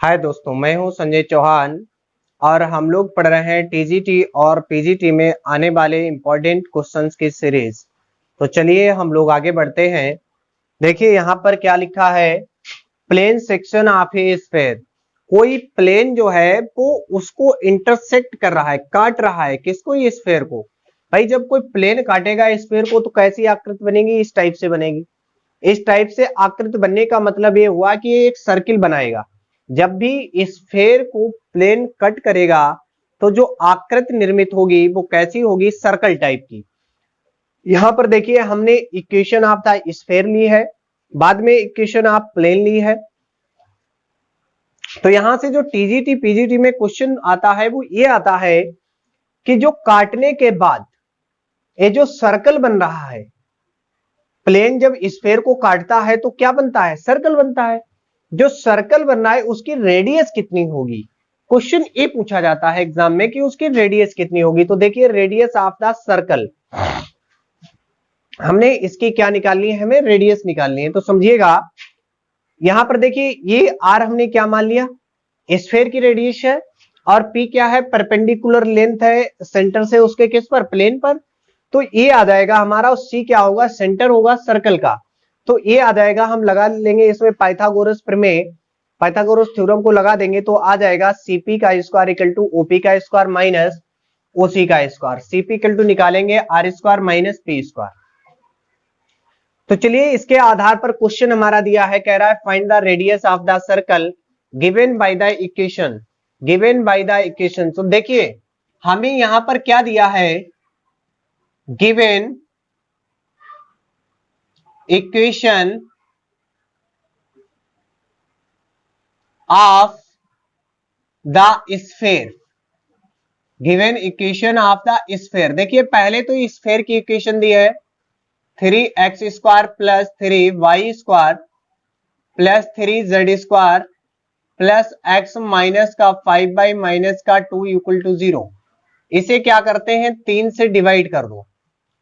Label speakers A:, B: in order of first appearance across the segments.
A: हाय दोस्तों, मैं हूं संजय चौहान और हम लोग पढ़ रहे हैं टीजीटी और पीजीटी में आने वाले इंपॉर्टेंट क्वेश्चंस की सीरीज। तो चलिए हम लोग आगे बढ़ते हैं। देखिए यहाँ पर क्या लिखा है, plane section of a sphere. कोई प्लेन जो है वो उसको इंटरसेक्ट कर रहा है, काट रहा है किसको, ये स्फीयर को। भाई जब कोई प्लेन काटेगा स्फीयर को तो कैसी आकृति बनेगी, इस टाइप से बनेगी। इस टाइप से आकृति बनने का मतलब ये हुआ कि ये एक सर्किल बनाएगा। जब भी स्फीयर को प्लेन कट करेगा तो जो आकृति निर्मित होगी वो कैसी होगी, सर्कल टाइप की। यहां पर देखिए हमने इक्वेशन ऑफ द स्फीयर ली है, बाद में इक्वेशन ऑफ प्लेन ली है। तो यहां से जो टीजीटी पीजीटी में क्वेश्चन आता है वो ये आता है कि जो काटने के बाद ये जो सर्कल बन रहा है, प्लेन जब स्फीयर को काटता है तो क्या बनता है, सर्कल बनता है। जो सर्कल बनना है उसकी रेडियस कितनी होगी, क्वेश्चन ये पूछा जाता है एग्जाम में कि उसकी रेडियस कितनी होगी। तो देखिए रेडियस ऑफ द सर्कल, हमने इसकी क्या निकालनी है, हमें रेडियस निकालनी है। तो समझिएगा यहां पर देखिए ये आर हमने क्या मान लिया, स्फीयर की रेडियस है, और पी क्या है, परपेंडिकुलर लेंथ है सेंटर से उसके किस पर, प्लेन पर। तो ये आ जाएगा हमारा, और सी क्या होगा, सेंटर होगा सर्कल का। तो ये आ जाएगा, हम लगा लेंगे इसमें पाइथागोरस प्रमेय, पाइथागोरस थ्योरम को लगा देंगे तो आ जाएगा सीपी का स्क्वायर इक्वल टू ओपी का स्क्वायर माइनस ओसी का स्क्वायर। सीपी इक्वल टू निकालेंगे r square minus p square. तो चलिए इसके आधार पर क्वेश्चन हमारा दिया है, कह रहा है find the radius of the circle given by the equation, given by the equation. तो देखिए हमें यहां पर क्या दिया है, given equation of the sphere, given equation of the sphere. देखिए पहले तो स्फीयर की इक्वेशन दी है 3x square plus 3y square plus 3z square plus x minus का 5y माइनस का 2 इक्वल टू 0। इसे क्या करते हैं, 3 से डिवाइड कर दो,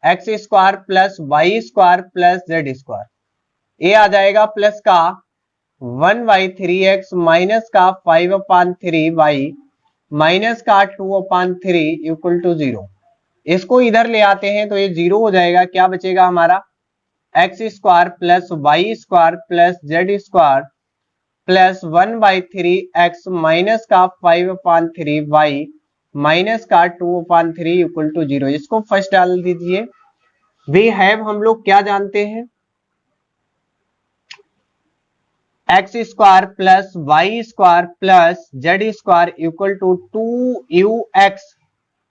A: x square plus y square plus z square. ये आ जाएगा प्लस का 1/3x माइनस का 5/3y माइनस का 2/3 इक्वल टू 0। इसको इधर ले आते हैं तो ये 0 हो जाएगा, क्या बचेगा हमारा, x square plus y square plus z square plus 1/3x minus का 5/3y माइनस का 2/3 इक्वल टू 0। इसको फर्स्ट डाल दीजिए। वी हैव, हम लोग क्या जानते हैं, x square plus y square plus z square equal to 2ux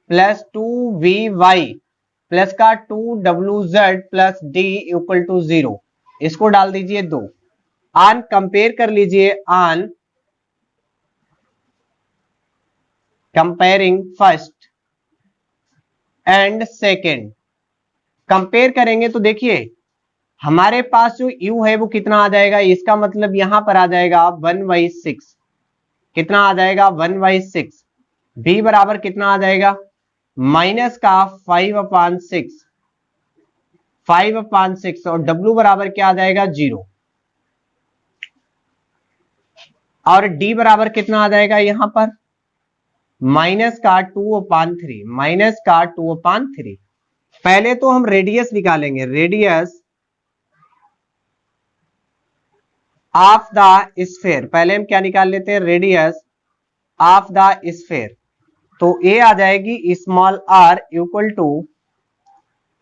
A: plus 2vy plus का 2wz plus d equal to 0। इसको डाल दीजिए 2। ऑन कंपेयर कर लीजिए, on comparing first and second, compare करेंगे तो देखिए हमारे पास जो u है वो कितना आ जाएगा, इसका मतलब यहां पर आ जाएगा 1/6। कितना आ जाएगा, 1/6। b बराबर कितना आ जाएगा, माइनस का 5/6, 5/6, और w बराबर क्या आ जाएगा, 0। और d बराबर कितना आ जाएगा यहां पर, माइनस का 2/3, माइनस का 2/3। पहले तो हम रेडियस निकालेंगे, रेडियस ऑफ द स्फीयर। पहले हम क्या निकाल लेते हैं, रेडियस ऑफ द स्फीयर। तो ए आ जाएगी small r equal to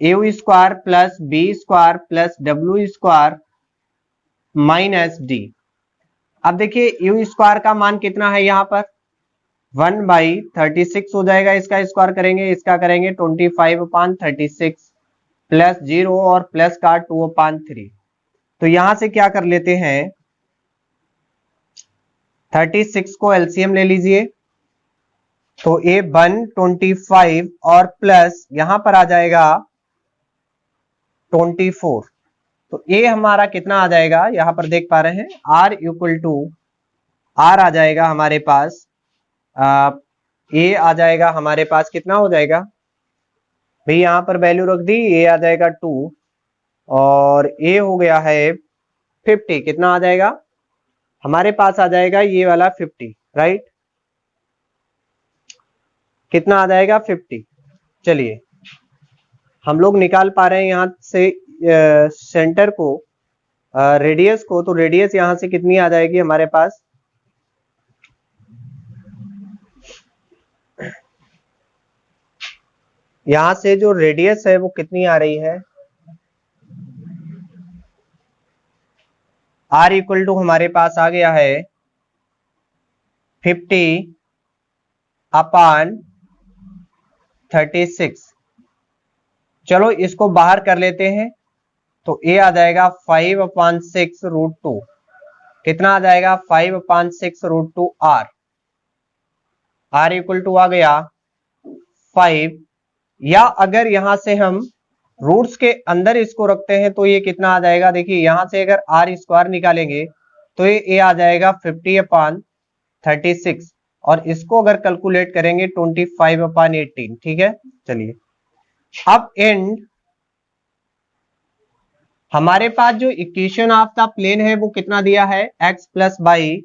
A: u square plus b square plus डब्ल्यू स्क्वायर माइनस डी। अब देखिए यू स्क्वायर का मान कितना है यहां पर, 1/36 हो जाएगा, इसका स्क्वायर करेंगे, इसका करेंगे 25/36 प्लस 0 और प्लस का 2/3। तो यहां से क्या कर लेते हैं, 36 को एलसीएम ले लीजिए, तो ये 125 और प्लस यहां पर आ जाएगा 24। तो ये हमारा कितना आ जाएगा, यहां पर देख पा रहे हैं r इक्वल टू, आर आ जाएगा हमारे पास, ये आ जाएगा हमारे पास, कितना हो जाएगा भाई, यहां पर वैल्यू रख दी, ये आ जाएगा 2 और ये हो गया है 50, कितना आ जाएगा हमारे पास आ जाएगा ये वाला 50, राइट। कितना आ जाएगा 50। चलिए हम लोग निकाल पा रहे हैं यहां से सेंटर को, रेडियस को, तो रेडियस यहां से कितनी आ जाएगी हमारे पास, यहां से जो रेडियस है वो कितनी आ रही है, R इक्वल टू हमारे पास आ गया है 50 अपान 36। चलो इसको बाहर कर लेते हैं, तो ए आ जाएगा 5/6√2। कितना आ जाएगा 5/6√2 R। R इक्वल टू आ गया 5, या अगर यहां से हम रूट्स के अंदर इसको रखते हैं तो ये कितना आ जाएगा, देखिए यहां से अगर R² निकालेंगे तो ये आ जाएगा 50/36, और इसको अगर कैलकुलेट करेंगे 25/18। ठीक है, चलिए अब एंड हमारे पास जो इक्वेशन ऑफ द प्लेन है वो कितना दिया है, x plus y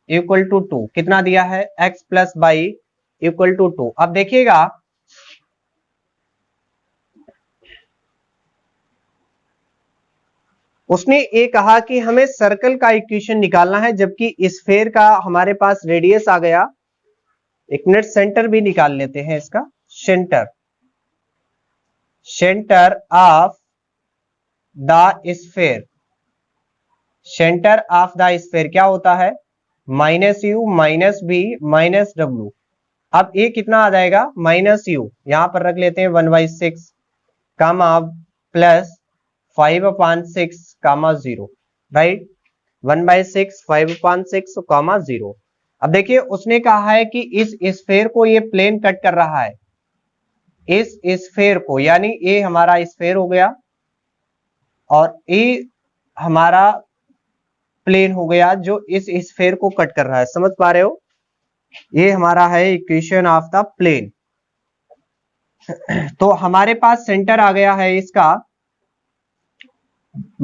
A: equal to 2। कितना दिया है, x plus y equal to 2। अब देखिएगा उसने ये कहा कि हमें सर्कल का इक्वेशन निकालना है, जबकि स्फेयर का हमारे पास रेडियस आ गया। एक मिनट, सेंटर भी निकाल लेते हैं इसका। Centre of the sphere, centre of the sphere क्या होता है, -u माइनस बी माइनस डब्ल्यू। अब ये कितना आ जाएगा, -u यहां पर रख लेते हैं 1/6 कामा प्लस 5/6 कामा 0, राइट। 1/6 5/6 कामा 0। अब देखिए उसने कहा है कि इस स्फेयर को ये प्लेन कट कर रहा है, इस स्फेयर को, यानी ये हमारा स्फेयर हो गया और ये हमारा प्लेन हो गया जो इस स्फेयर को कट कर रहा है। समझ पा रहे हो, ये हमारा है इक्वेशन ऑफ द प्लेन। तो हमारे पास सेंटर आ गया है इसका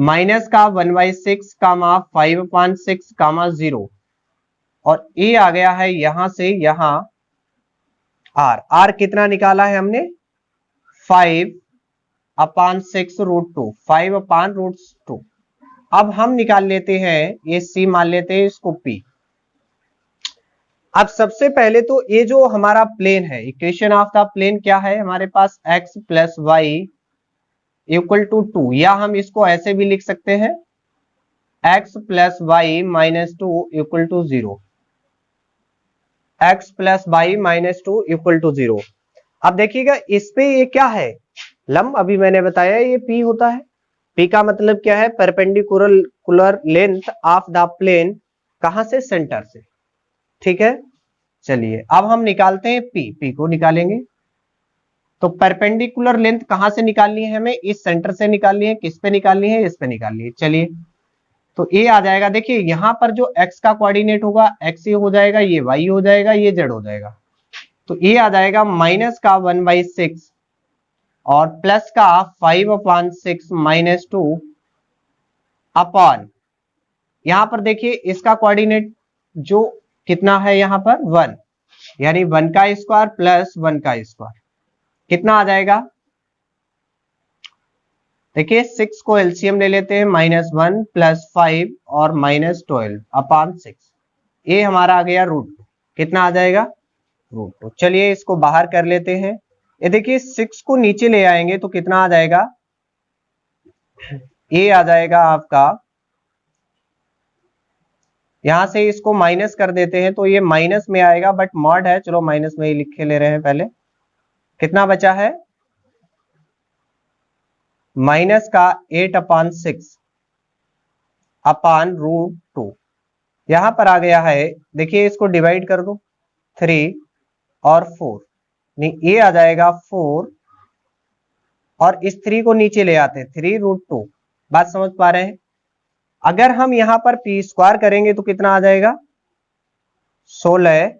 A: माइनस का 1/6 कामा 5/6 कामा 0, और ए आ गया है यहां से यहां R कितना निकाला है हमने, 5/6√2, 5/√2। अब हम निकाल लेते हैं ये C, मान लेते हैं इसको P। अब सबसे पहले तो ये जो हमारा प्लेन है, इक्वेशन ऑफ द प्लेन क्या है हमारे पास, x plus y equal to 2, या हम इसको ऐसे भी लिख सकते हैं x plus y minus 2 equal to 0, x plus y minus 2 equal to 0। अब देखिएगा इस पे ये क्या है, लंब, अभी मैंने बताया ये P होता है। P का मतलब क्या है, perpendicular length of the plane, कहां से, सेंटर से। ठीक है, चलिए अब हम निकालते हैं P को निकालेंगे। तो परपेंडिकुलर लेंथ कहां से निकालनी है हमें, इस सेंटर से निकालनी है। किस पे निकालनी है, इस पे निकालनी है। चलिए तो ये आ जाएगा, देखिए यहां पर जो x का कोऑर्डिनेट होगा x ये हो जाएगा, ये y हो जाएगा, ये z हो जाएगा। तो ये आ जाएगा माइनस का 1/6 और प्लस का 5/6 माइनस 2 अपॉन, यहां पर देखिए इसका कोऑर्डिनेट जो कितना है यहां पर 1, यानी 1 का स्क्वायर प्लस 1 का स्क्वायर कितना आ जाएगा, देखिए 6 को एलसीएम ले लेते हैं, -1 प्लस 5 और -12 अपॉन 6। ये हमारा आ गया √2। कितना आ जाएगा, √2। चलिए इसको बाहर कर लेते हैं। ये देखिए 6 को नीचे ले आएंगे तो कितना आ जाएगा, ये आ जाएगा आपका, यहां से इसको माइनस कर देते हैं तो ये माइनस में आएगा, बट मॉड है, चलो माइनस में ही लिखे ले रहे हैं पहले। कितना बचा है, माइनस का 8/6 अपॉन √2। यहां पर आ गया है, देखिए इसको डिवाइड कर दो, 3 और 4, नहीं ये आ जाएगा 4, और इस 3 को नीचे ले आते हैं, 3√2। बात समझ पा रहे हैं। अगर हम यहां पर p² करेंगे तो कितना आ जाएगा, 16,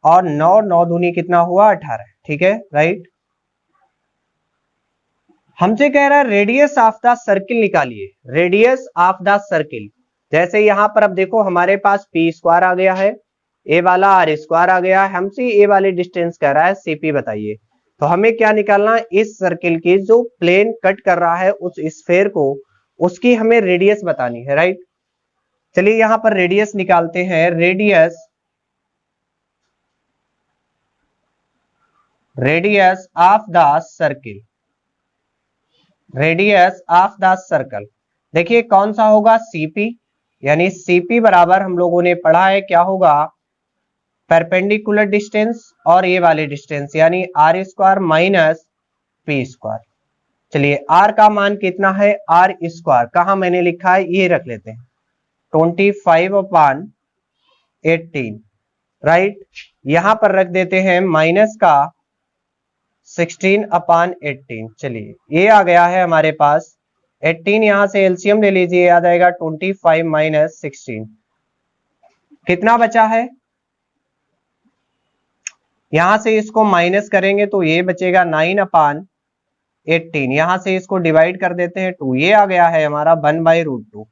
A: और 9 9 दूनी कितना हुआ, 18। ठीक है, राइट। हमसे कह रहा है रेडियस ऑफ द सर्किल निकालिए, रेडियस ऑफ द सर्किल। जैसे यहां पर अब देखो हमारे पास पी स्क्वायर आ गया है, ए वाला आर स्क्वायर आ गया है, हमसे ए वाली डिस्टेंस कह रहा है सीपी बताइए। तो हमें क्या निकालना है, इस सर्किल की जो प्लेन कट कर रहा है उस स्फेयर को, उसकी हमें रेडियस बतानी है, राइट। चलिए यहां पर रेडियस निकालते हैं, radius of the circle, radius of the circle. देखिए कौन सा होगा, सीपी, यानी सीपी बराबर हम लोगों ने पढ़ा है क्या होगा, परपेंडिकुलर डिस्टेंस और ये वाली डिस्टेंस यानी r square minus p square. चलिए आर का मान कितना है, आर स्क्वायर कहा मैंने लिखा है, ये रख लेते हैं 25/18, राइट। यहां पर रख देते हैं माइनस का 16/18। चलिए ये आ गया है हमारे पास 18, यहां से एलसीएम ले लीजिए, याद आएगा 25 माइनस 16, कितना बचा है, यहां से इसको माइनस करेंगे तो ये बचेगा 9/18, यहां से इसको डिवाइड कर देते हैं 2, ये आ गया है हमारा 1/√2।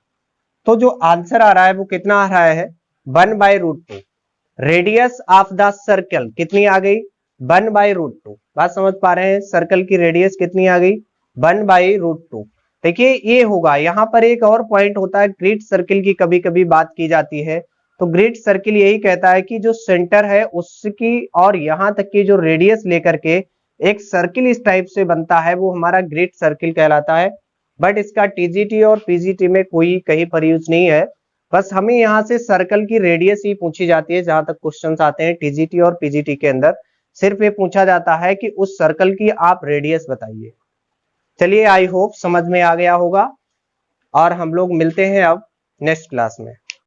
A: तो जो आंसर आ रहा है वो कितना आ रहा है, 1/√2। रेडियस ऑफ द सर्कल कितनी आ गई, 1/√2। बात समझ पा रहे हैं, सर्कल की रेडियस कितनी आ गई, 1/√2। देखिए ये होगा, यहां पर एक और पॉइंट होता है, ग्रिड सर्किल की कभी कभी बात की जाती है। तो ग्रिड सर्किल यही कहता है कि जो सेंटर है उसकी और यहां तक की जो रेडियस लेकर के एक सर्किल इस टाइप से बनता है वो हमारा ग्रिड सर्किल कहलाता है। बट इसका टीजीटी और पीजीटी में कोई कहीं पर यूज नहीं है, बस हमें यहाँ से सर्कल की रेडियस ही पूछी जाती है। जहां तक क्वेश्चंस आते हैं टीजीटी और पीजीटी के अंदर सिर्फ ये पूछा जाता है कि उस सर्कल की आप रेडियस बताइए। चलिए आई होप समझ में आ गया होगा और हम लोग मिलते हैं अब नेक्स्ट क्लास में।